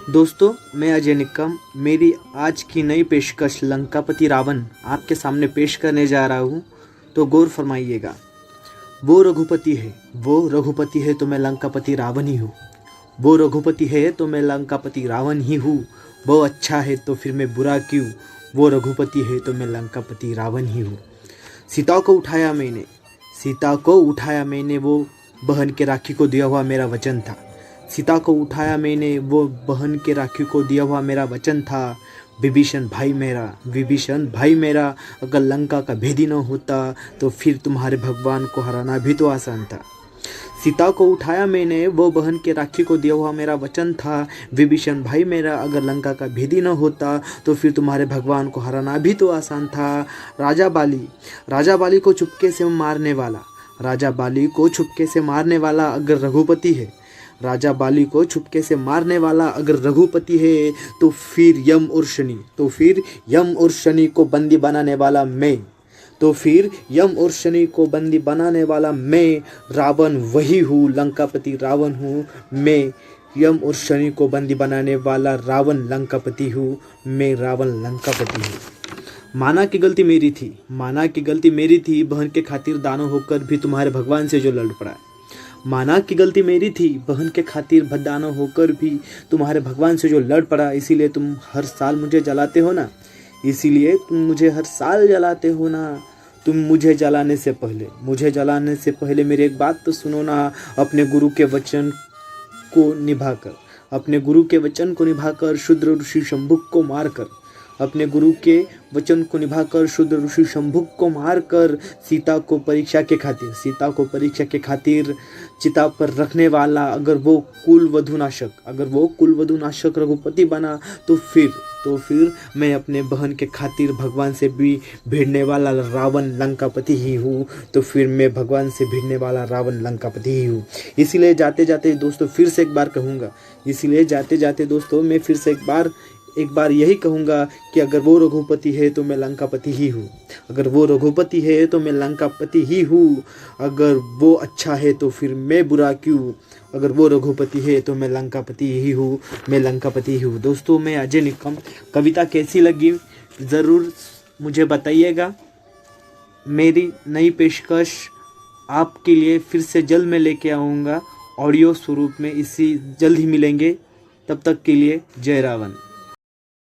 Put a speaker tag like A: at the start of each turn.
A: दोस्तों, मैं अजय निक्कम मेरी आज की नई पेशकश लंकापति रावण आपके सामने पेश करने जा रहा हूँ। तो गौर फरमाइएगा। वो रघुपति है तो मैं लंकापति रावण ही हूँ। वो रघुपति है तो मैं लंकापति रावण ही हूँ। वो अच्छा है तो फिर मैं बुरा क्यों। वो रघुपति है तो मैं लंकापति रावण ही हूँ। सीता को उठाया मैंने वो बहन के राखी को दिया हुआ मेरा वचन था। सीता को उठाया मैंने वो बहन के राखी को दिया हुआ मेरा वचन था। विभीषण भाई मेरा अगर लंका का भेदी न होता तो फिर तुम्हारे भगवान को हराना भी तो आसान था। सीता को उठाया मैंने वो बहन के राखी को दिया हुआ मेरा वचन था। विभीषण भाई मेरा अगर लंका का भेदी न होता तो फिर तुम्हारे भगवान को हराना भी तो आसान था। राजा बाली को चुपके से मारने वाला अगर रघुपति है। राजा बाली को छुपके से मारने वाला अगर रघुपति है तो फिर यम और शनि को बंदी बनाने वाला मैं रावण वही हूँ। लंकापति रावण हूँ मैं। यम और शनि को बंदी बनाने वाला रावण लंकापति हूँ मैं। रावण लंकापति हूँ। माना कि गलती मेरी थी बहन के खातिर दानव होकर भी तुम्हारे भगवान से जो लड़ पड़ा। माना कि गलती मेरी थी बहन के खातिर दानव होकर भी तुम्हारे भगवान से जो लड़ पड़ा। इसीलिए तुम हर साल मुझे जलाते हो ना। तुम मुझे जलाने से पहले मेरी एक बात तो सुनो ना। अपने गुरु के वचन को निभाकर शूद्र ऋषि शंभुक को मारकर सीता को परीक्षा के खातिर चिता पर रखने वाला अगर वो कुलवधु नाशक रघुपति बना तो फिर मैं अपने बहन के खातिर भगवान से भी भिड़ने वाला रावण लंकापति ही हूँ। इसीलिए जाते जाते दोस्तों मैं फिर से एक बार यही कहूँगा कि अगर वो रघुपति है तो मैं लंकापति ही हूँ। अगर वो अच्छा है तो फिर मैं बुरा क्यों। अगर वो रघुपति है तो मैं लंकापति ही हूँ। दोस्तों, मैं अजय निक्कम। कविता कैसी लगी ज़रूर मुझे बताइएगा। मेरी नई पेशकश आपके लिए फिर से जल्द में लेके आऊँगा ऑडियो स्वरूप में। जल्द ही मिलेंगे। तब तक के लिए जय रावण।